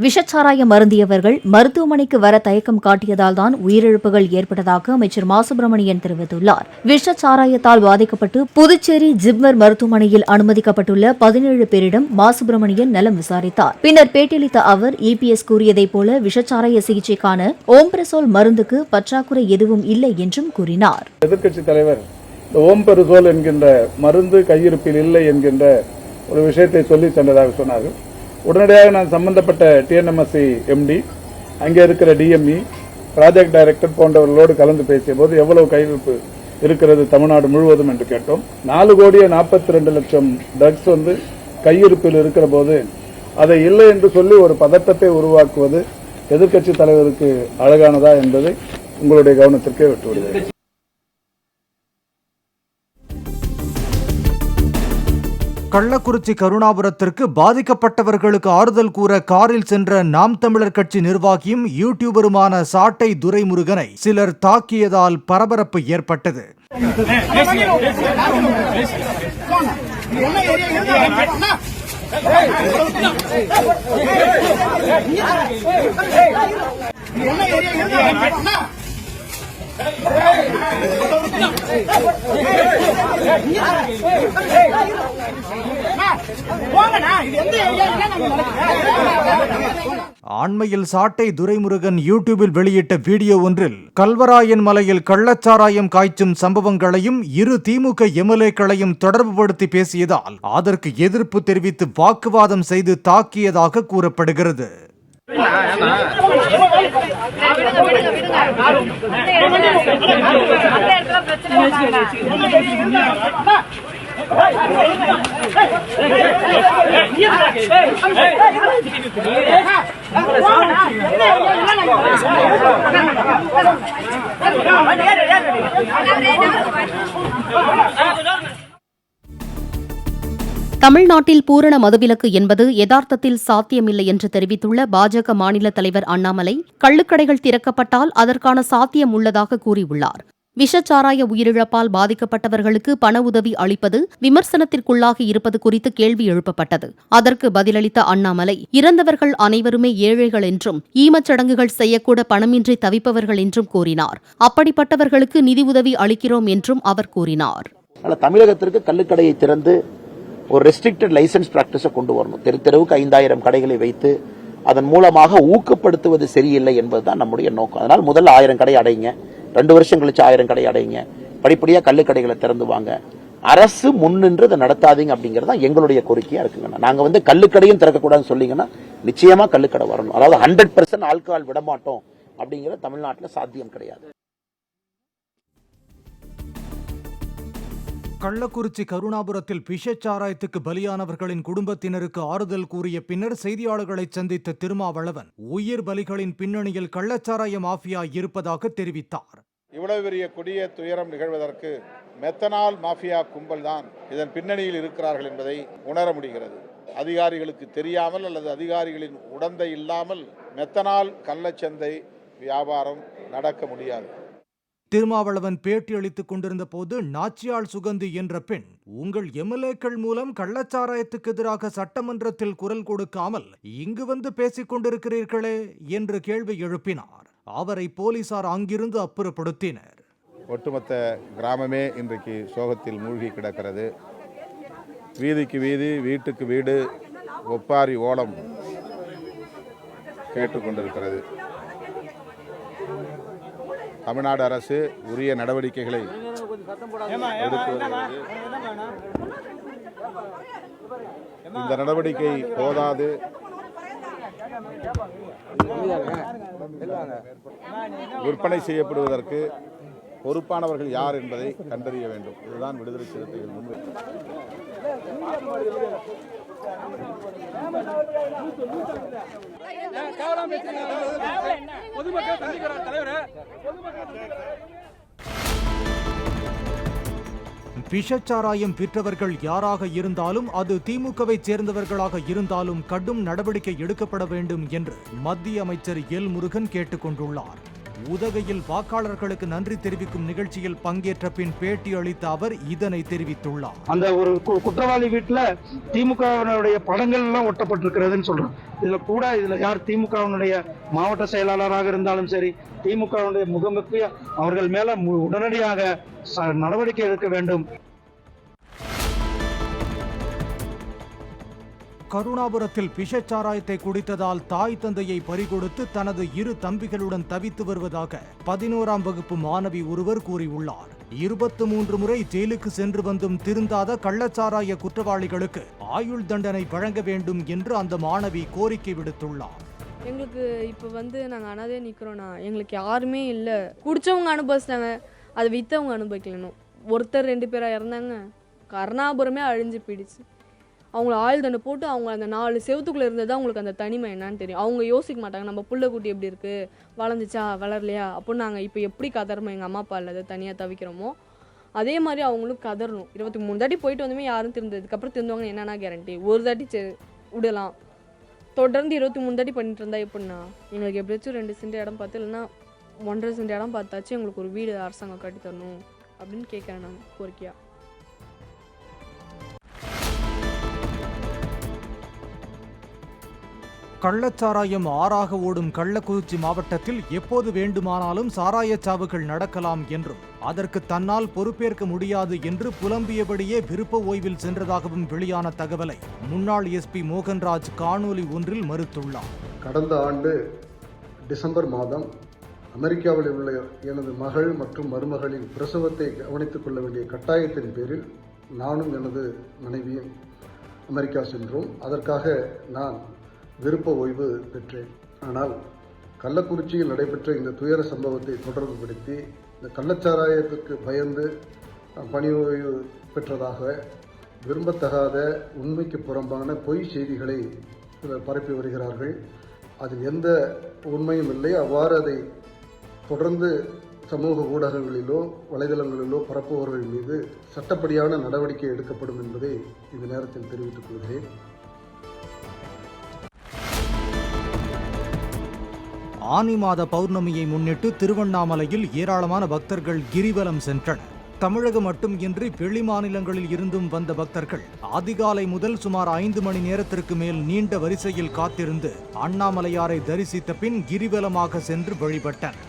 விஷச்சாராயம் மருந்தியவர்கள் மருத்துவமனைக்கு வர தயக்கம் காட்டியதால் தான் உயிரிழப்புகள் ஏற்பட்டதாக அமைச்சர் மா சுப்பிரமணியன் தெரிவித்துள்ளார். விஷச்சாராயத்தால் பாதிக்கப்பட்டு புதுச்சேரி ஜிப்மர் மருத்துவமனையில் அனுமதிக்கப்பட்டுள்ள 17 பேரிடம் மா சுப்பிரமணியன் நலம் விசாரித்தார். பின்னர் பேட்டியளித்த அவர், இபிஎஸ் கூறியதைப் போல விஷச்சாராய சிகிச்சைக்கான ஓம்பிரசோல் மருந்துக்கு பற்றாக்குறை எதுவும் இல்லை என்றும் கூறினார். எதிர்க்கட்சித் தலைவர் ஓம்பிரசோல் என்கின்ற மருந்து கையிருப்பில் இல்லை என்கின்ற ஒரு விஷயத்தை சொல்லி சென்றதாக சொன்னார்கள். உடனடியாக நான் சம்பந்தப்பட்ட டிஎன்எம்எஸ்சி எம்டி, அங்கே இருக்கிற டிஎம்இ, ப்ராஜெக்ட் டைரக்டர் போன்றவர்களோடு கலந்து பேசிய போது எவ்வளவு கையிருப்பு இருக்கிறது தமிழ்நாடு முழுவதும் என்று கேட்டோம். 4,42,00,000 ட்ரக்ஸ் கையிருப்பில் இருக்கிற போது அதை இல்லை என்று சொல்லி ஒரு பதட்டத்தை உருவாக்குவது எதிர்க்கட்சித் தலைவருக்கு அழகானதா என்பதை உங்களுடைய கவனத்திற்கே விட்டுவிடுகிறேன். கள்ளக்குறிச்சி கருணாபுரத்திற்கு பாதிக்கப்பட்டவர்களுக்கு ஆறுதல் கூற காரில் சென்ற நாம் தமிழர் கட்சி நிர்வாகியும் யூடியூபருமான சாட்டை துரைமுருகனை சிலர் தாக்கியதால் பரபரப்பு ஏற்பட்டது. அண்மையில் சாட்டை துரைமுருகன் யூடியூபில் வெளியிட்ட வீடியோ ஒன்றில் கல்வராயன் மலையில் கள்ளச்சாராயம் காய்ச்சும் சம்பவங்களையும் இரு திமுக எம்எல்ஏக்களையும் தொடர்புபடுத்தி பேசியதால் அதற்கு எதிர்ப்பு தெரிவித்து வாக்குவாதம் செய்து தாக்கியதாக கூறப்படுகிறது. தமிழ்நாட்டில் பூரண மதுவிலக்கு என்பது யதார்த்தத்தில் சாத்தியமில்லை என்று தெரிவித்துள்ள பாஜக மாநில தலைவர் அண்ணாமலை, கள்ளுக்கடைகள் திறக்கப்பட்டால் அதற்கான சாத்தியம் உள்ளதாக கூறியுள்ளார். விஷச்சாராய உயிரிழப்பால் பாதிக்கப்பட்டவர்களுக்கு பண உதவி அளிப்பது விமர்சனத்திற்குள்ளாகி இருப்பது குறித்து கேள்வி எழுப்பப்பட்டது. அதற்கு பதிலளித்த அண்ணாமலை, இறந்தவர்கள் அனைவருமே ஏழைகள் என்றும் ஈமச்சடங்குகள் செய்யக்கூட பணமின்றி தவிப்பவர்கள் என்றும் கூறினார். அப்படிப்பட்டவர்களுக்கு நிதி உதவி அளிக்கிறோம் என்றும் அவர் கூறினார். தமிழகத்திற்கு கள்ளுக்கடையை திறந்து ஒரு ரெஸ்ட்ரிக்டட் லைசன்ஸ் பிராக்டிஸை கொண்டு வரணும். தெருவுக்கு 5,000 கடைகளை வைத்து அதன் மூலமாக ஊக்கப்படுத்துவது சரியில்லை என்பதுதான் நம்முடைய நோக்கம். அதனால் முதல்ல 1000 கடை அடைங்க, 2 வருஷம் கழிச்சு 1000 கடை அடைங்க, படிப்படியா கள்ளுக்கடைகளை திறந்து வாங்க, அரசு முன்னின்று அதை நடத்தாதீங்க அப்படிங்கறதா எங்களுடைய கோரிக்கையா இருக்குங்க. நாங்க கள்ளுக்கடையும் திறக்கக்கூடாதுன்னு சொன்னீங்கன்னா நிச்சயமா கள்ளுக்கடை வரணும். அதாவது 100% ஆல்கஹால் விடமாட்டோம் அப்படிங்கிற தமிழ்நாட்டில் சாத்தியம் கிடையாது. கள்ளக்குறிச்சி கருணாபுரத்தில் விஷச்சாராயத்துக்கு பலியானவர்களின் குடும்பத்தினருக்கு ஆறுதல் கூறிய பின்னர் செய்தியாளர்களை சந்தித்த திருமாவளவன், உயிர் பலிகளின் பின்னணியில் கள்ளச்சாராய மாஃபியா இருப்பதாக தெரிவித்தார். இவ்வளவு பெரிய கொடிய துயரம் நிகழ்வதற்கு மெத்தனால் மாஃபியா கும்பல் தான் இதன் பின்னணியில் இருக்கிறார்கள் என்பதை உணர முடிகிறது. அதிகாரிகளுக்கு தெரியாமல் அல்லது அதிகாரிகளின் உடந்தை இல்லாமல் மெத்தனால் கள்ளச்சந்தை வியாபாரம் நடக்க முடியாது. திருமாவளவன் பேட்டியளித்துக் கொண்டிருந்த போது நாச்சியாள் சுகந்தி என்ற பெண், உங்கள் எம்எல்ஏக்கள் மூலம் கள்ளச்சாராயத்துக்கு எதிராக சட்டமன்றத்தில் குரல் கொடுக்காமல் இங்கு வந்து பேசிக் கொண்டிருக்கிறீர்களே என்று கேள்வி எழுப்பினார். அவரை போலீசார் அங்கிருந்து அப்புறப்படுத்தினர். ஒட்டுமொத்த கிராமமே இன்றைக்கு சோகத்தில் மூழ்கி கிடக்கிறது. வீதிக்கு வீதி, வீட்டுக்கு வீடு ஒப்பாரி ஓலம் கேட்டுக்கொண்டிருக்கிறது. தமிழ்நாடு அரசு உரிய நடவடிக்கைகளை இந்த நடவடிக்கை போதாது. விற்பனை செய்யப்படுவதற்கு பொறுப்பானவர்கள் யார் என்பதை கண்டறிய வேண்டும். இதுதான் விடுதலை சிறுத்தைகள் முன்வைப்பு. விஷச்சாராயம் விற்றவர்கள் யாராக இருந்தாலும், அது திமுகவை சேர்ந்தவர்களாக இருந்தாலும் கடும் நடவடிக்கை எடுக்கப்பட வேண்டும் என்று மத்திய அமைச்சர் எல் முருகன் கேட்டுக் கொண்டுள்ளார். உதகையில் வாக்காளர்களுக்கு நன்றி தெரிவிக்கும் நிகழ்ச்சியில் பங்கேற்ற பின் பேட்டி அளித்த அவர் இதனை தெரிவித்துள்ளார். அந்த ஒரு குற்றவாளி வீட்டுல திமுகவினுடைய படங்கள் எல்லாம் ஒட்டப்பட்டிருக்கிறதுன்னு சொல்றோம். இதுல யார் திமுகவினுடைய மாவட்ட செயலாளராக இருந்தாலும் சரி, திமுகவினுடைய முகமுக்கிய அவர்கள் மேல உடனடியாக நடவடிக்கை எடுக்க வேண்டும். கருணாபுரத்தில் விஷச்சாராயத்தை குடித்ததால் தாய் தந்தையை பறிகொடுத்து தனது 2 தம்பிகளுடன் தவித்து வருவதாக 11ஆம் வகுப்பு மாணவி ஒருவர் கூறியுள்ளார். 23 முறை ஜெயிலுக்கு சென்று வந்தும் திருந்தாத கள்ளச்சாராய குற்றவாளிகளுக்கு ஆயுள் தண்டனை வழங்க வேண்டும் என்று அந்த மாணவி கோரிக்கை விடுத்துள்ளார். எங்களுக்கு இப்போ நாங்கள் அனாதே நிற்கிறோன்னா எங்களுக்கு யாருமே இல்லை. குடித்தவங்க அனுபவிச்சிட்டாங்க, அதை விற்றவங்க அனுபவிக்கலணும். ஒருத்தர் 2 பேராக இறந்தாங்க, கருணாபுரமே அழிஞ்சு போயிடுச்சு. அவங்கள ஆயுள் தண்டனை போட்டு அவங்க அந்த 4 செவத்துக்குள்ளே இருந்தது அவங்களுக்கு அந்த தனிமை என்னன்னு தெரியும். அவங்க யோசிக்க மாட்டாங்க நம்ம புள்ள குட்டி எப்படி இருக்குது, வளர்ந்துச்சா வளரலையா, அப்போ நாங்கள் இப்போ எப்படி கதறோமோ எங்கள் அம்மா அப்பா இல்லாத தனியாக தவிக்கிறோமோ அதே மாதிரி அவங்களும் கதறணும். 23 தாட்டி போயிட்டு வந்துமே யாரும் திருந்ததுக்கப்புறம் திருந்தவங்க என்னென்னா கேரண்டி? ஒரு தாட்டி விடலாம், தொடர்ந்து 23 தாட்டி பண்ணிட்டு இருந்தா எப்படின்னா எங்களுக்கு எப்படியாச்சும் 2 சென்ட் இடம் பார்த்து இல்லைன்னா 1.5 சென்ட் இடம் பார்த்தாச்சும் எங்களுக்கு ஒரு வீடு அரசாங்கம் கட்டி தரணும் அப்படின்னு கேட்குறேன் நான் கோரிக்கையா. கள்ளச்சாராயம் ஆறாக ஓடும் கள்ளக்குறிச்சி மாவட்டத்தில் எப்போது வேண்டுமானாலும் சாராயச் சாவுகள் நடக்கலாம் என்றும் அதற்கு தன்னால் பொறுப்பேற்க முடியாது என்று புலம்பியபடியே விருப்ப ஓய்வில் சென்றதாகவும் வெளியான தகவலை முன்னாள் எஸ்பி மோகன்ராஜ் காணொலி ஒன்றில் மறுத்துள்ளார். கடந்த ஆண்டு டிசம்பர் மாதம் அமெரிக்காவில் உள்ள எனது மகள் மற்றும் மருமகளின் பிரசவத்தை கவனித்துக் கொள்ள வேண்டிய கட்டாயத்தின் பேரில் நானும் எனது மனைவியும் அமெரிக்கா சென்றோம். அதற்காக நான் விருப்ப ஓய்வு பெற்றேன். ஆனால் கள்ளக்குறிச்சியில் நடைபெற்ற இந்த துயர சம்பவத்தை தொடர்புபடுத்தி இந்த கள்ளச்சாராயத்துக்கு பயந்து பணி ஓய்வு பெற்றதாக விரும்பத்தகாத உண்மைக்கு புறம்பான பொய் செய்திகளை பரப்பி வருகிறார்கள். அதில் எந்த உண்மையும் இல்லை. அவ்வாறு அதை தொடர்ந்து சமூக ஊடகங்களிலோ வலைதளங்களிலோ பரப்புபவர்கள் மீது சட்டப்படியான நடவடிக்கை எடுக்கப்படும் என்பதை இந்த நேரத்தில் தெரிவித்துக் கொள்கிறேன். ஆனி மாத பௌர்ணமியை முன்னிட்டு திருவண்ணாமலையில் ஏராளமான பக்தர்கள் கிரிவலம் சென்றனர். தமிழகம் மட்டுமின்றி வெளி மாநிலங்களில் இருந்தும் வந்த பக்தர்கள் அதிகாலை முதல் சுமார் 5 மணி நேரத்திற்கு மேல் நீண்ட வரிசையில் காத்திருந்து அண்ணாமலையாரை தரிசித்த பின் கிரிவலமாக சென்று வழிபட்டனர்.